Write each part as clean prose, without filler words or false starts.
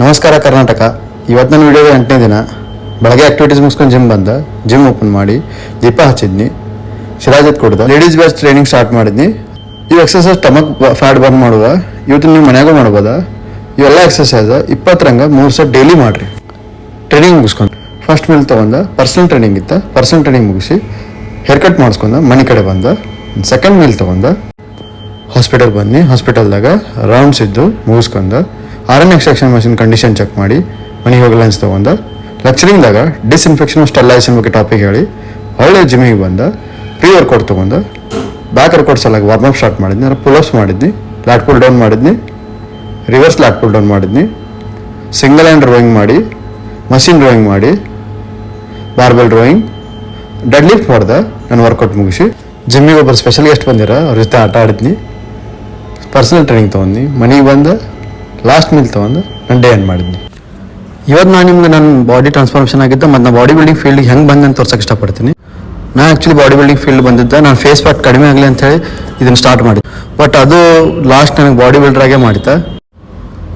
ನಮಸ್ಕಾರ ಕರ್ನಾಟಕ. ಇವತ್ತು ನನ್ನ ವಿಡಿಯೋದ 8ನೇ ದಿನ. ಬೆಳಗ್ಗೆ ಆ್ಯಕ್ಟಿವಿಟೀಸ್ ಮುಗಿಸ್ಕೊಂಡು ಜಿಮ್ ಓಪನ್ ಮಾಡಿ ದೀಪ ಹಚ್ಚಿದ್ನಿ, ಸಿರಾಜತ್ ಕೊಡ್ದ, ಲೇಡೀಸ್ ಬ್ಯಾಚ್ ಟ್ರೈನಿಂಗ್ ಸ್ಟಾರ್ಟ್ ಮಾಡಿದ್ನಿ. ಇವು ಎಕ್ಸಸೈಸ್ ಸ್ಟಮಕ್ ಫ್ಯಾಟ್ ಬರ್ನ್ ಮಾಡುವ, ಇವತ್ತು ನೀವು ಮನ್ಯಾಗೂ ಮಾಡ್ಬೋದಾ. ಇವೆಲ್ಲ ಎಕ್ಸಸೈಸ್ 20 3 ಸೆಟ್ ಡೈಲಿ ಮಾಡಿರಿ. ಟ್ರೈನಿಂಗ್ ಮುಗಿಸ್ಕೊಂಡು ಫಸ್ಟ್ ಮೀಲ್ ತೊಗೊಂಡ, ಪರ್ಸನಲ್ ಟ್ರೈನಿಂಗ್ ಇತ್ತು, ಪರ್ಸನಲ್ ಟ್ರೈನಿಂಗ್ ಮುಗಿಸಿ ಹೇರ್ ಕಟ್ ಮಾಡಿಸ್ಕೊಂಡ ಮನೆ ಕಡೆ ಬಂದ. ಸೆಕೆಂಡ್ ಮೀಲ್ ತೊಗೊಂಡ ಹಾಸ್ಪಿಟಲ್ ಬಂದು ಹಾಸ್ಪಿಟಲ್ದಾಗ ರೌಂಡ್ಸ್ ಇದ್ದು ಮುಗಿಸ್ಕೊಂಡು RN extraction machine condition check ಮಾಡಿ ಮನೆಗೆ ಹೋಗಿ ಲಂಚ್ ತೊಗೊಂಡ. ಲೆಕ್ಚರಿಂಗ್ದಾಗ ಡಿಸ್ಇನ್ಫೆಕ್ಷನ್ ಸ್ಟೆರಿಲೈಸೇಷನ್ ಬಗ್ಗೆ ಟಾಪಿಕ್ ಹೇಳಿ ಒಳ್ಳೆ ಜಿಮ್ಮಿಗೆ ಬಂದ. ಪ್ರೀ ವರ್ಕೌಟ್ ತೊಗೊಂಡು ಬ್ಯಾಕ್ ವರ್ಕೌಟ್ ಸಲಾಗಿ ವಾರ್ಮಪ್ ಸ್ಟಾರ್ಟ್ ಮಾಡಿದ್ನಿ. ಪುಲ್ ಅಪ್ಸ್ ಮಾಡಿದ್ನಿ, ಲ್ಯಾಟ್ ಪುಲ್ ಡೌನ್ ಮಾಡಿದ್ನಿ, ರಿವರ್ಸ್ ಲ್ಯಾಟ್ ಪುಲ್ ಡೌನ್ ಮಾಡಿದ್ನಿ, ಸಿಂಗಲ್ ಹ್ಯಾಂಡ್ ಡ್ರಾಯಿಂಗ್ ಮಾಡಿ, ಮಷಿನ್ ಡ್ರಾಯಿಂಗ್ ಮಾಡಿ, ಬಾರ್ಬೆಲ್ ಡ್ರಾಯಿಂಗ್, ಡೆಡ್ ಲಿಫ್ಟ್ ಮಾಡ್ದೆ. ನಾನು ವರ್ಕೌಟ್ ಮುಗಿಸಿ ಜಿಮ್ಮಿಗೆ ಒಬ್ಬರು ಸ್ಪೆಷಲ್ ಗೆಸ್ಟ್ ಬಂದಿರ, ಅವ್ರ ಜೊತೆ ಆಟ ಆಡಿದ್ನಿ. ಪರ್ಸನಲ್ ಟ್ರೈನಿಂಗ್ ತೊಗೊಂಡು ಮನೆಗೆ ಬಂದು ಲಾಸ್ಟ್ ಮೀಲ್ ತೊಗೊಂಡು ನಾನು ಡೇ ಎಂಡ್ ಮಾಡಿದ್ನಿ. ಇವತ್ತು ನಾನು ನಿಮ್ಗೆ ನನ್ನ ಬಾಡಿ ಟ್ರಾನ್ಸ್ಫಾರ್ಮೇಷನ್ ಆಗಿದ್ದು ಮತ್ತು ನಾನು ಬಾಡಿ ಬಿಲ್ಡಿಂಗ್ ಫೀಲ್ಡಿಗೆ ಹೆಂಗೆ ಬಂದೆ ಅಂತ ತೋರ್ಸೋಕೆ ಇಷ್ಟಪಡ್ತೀನಿ. ನಾನು ಆ್ಯಕ್ಚುಲಿ ಬಾಡಿ ಬಿಲ್ಡಿಂಗ್ ಫೀಲ್ಡ್ ಬಂದಿದ್ದೆ, ನಾನು ಫೇಸ್ ಫ್ಯಾಟ್ ಕಡಿಮೆ ಆಗಲಿ ಅಂಥೇಳಿ ಇದನ್ನು ಸ್ಟಾರ್ಟ್ ಮಾಡಿದ್ದೆ. ಬಟ್ ಅದು ಲಾಸ್ಟ್ ನನಗೆ ಬಾಡಿ ಬಿಲ್ಡ್ರಾಗೆ ಮಾಡಿದ್ದೆ.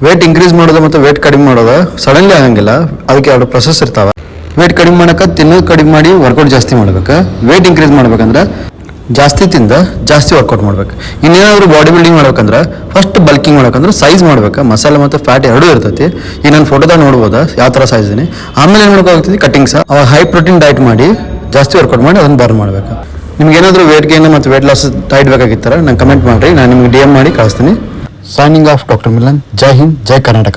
ವೇಟ್ ಇನ್ಕ್ರೀಸ್ ಮಾಡೋದು ಮತ್ತು ವೇಟ್ ಕಡಿಮೆ ಮಾಡೋದು ಸಡನ್ಲಿ ಆಗಂಗಿಲ್ಲ, ಅದಕ್ಕೆ 2 ಪ್ರೊಸೆಸ್ ಇರ್ತಾವೆ. ವೇಟ್ ಕಡಿಮೆ ಮಾಡೋಕೆ ತಿನ್ನೋದು ಕಡಿಮೆ ಮಾಡಿ ವರ್ಕೌಟ್ ಜಾಸ್ತಿ ಮಾಡ್ಬೇಕು. ವೇಟ್ ಇನ್ಕ್ರೀಸ್ ಮಾಡ್ಬೇಕಂದ್ರೆ ಜಾಸ್ತಿ ತಿಂದ ಜಾಸ್ತಿ ವರ್ಕೌಟ್ ಮಾಡ್ಬೇಕು. ಇನ್ನೇನಾದರೂ ಬಾಡಿ ಬಿಲ್ಡಿಂಗ್ ಮಾಡ್ಬೇಕಂದ್ರೆ ಫಸ್ಟ್ ಬಲ್ಕಿಂಗ್ ಮಾಡ್ಬೇಕಂದ್ರೆ ಸೈಜ್ ಮಾಡ್ಬೇಕು. ಮಸಾಲೆ ಮತ್ತು ಫ್ಯಾಟ್ ಎರಡೂ ಇರ್ತೈತಿ. ಈಗ ನಾನು ಫೋಟೋದಾಗ ನೋಡ್ಬೋದಾ ಯಾವ ಥರ ಸೈಜ್ ಇದೀನಿ. ಆಮೇಲೆ ಏನು ಮಾಡ್ಕೋಗ್ತೈತಿ ಕಟಿಂಗ್ಸ್, ಅವಾಗ ಹೈ ಪ್ರೋಟೀನ್ ಡಯಟ್ ಮಾಡಿ ಜಾಸ್ತಿ ವರ್ಕೌಟ್ ಮಾಡಿ ಅದನ್ನು ಬರ್ನ್ ಮಾಡ್ಬೇಕು. ನಿಮ್ಗೆ ಏನಾದರೂ ವೇಟ್ ಗೇನ್ ಮತ್ತು ವೇಟ್ ಲಾಸ್ ಡಯಟ್ ಬೇಕಾಗಿತ್ತಾರೆ ನಂಗೆ ಕಮೆಂಟ್ ಮಾಡಿರಿ, ನಾನು ನಿಮ್ಗೆ DM ಮಾಡಿ ಕಳಿಸ್ತೀನಿ. Signing off doctor Milan. ಜೈ ಹಿಂದ್, ಜೈ ಕರ್ನಾಟಕ.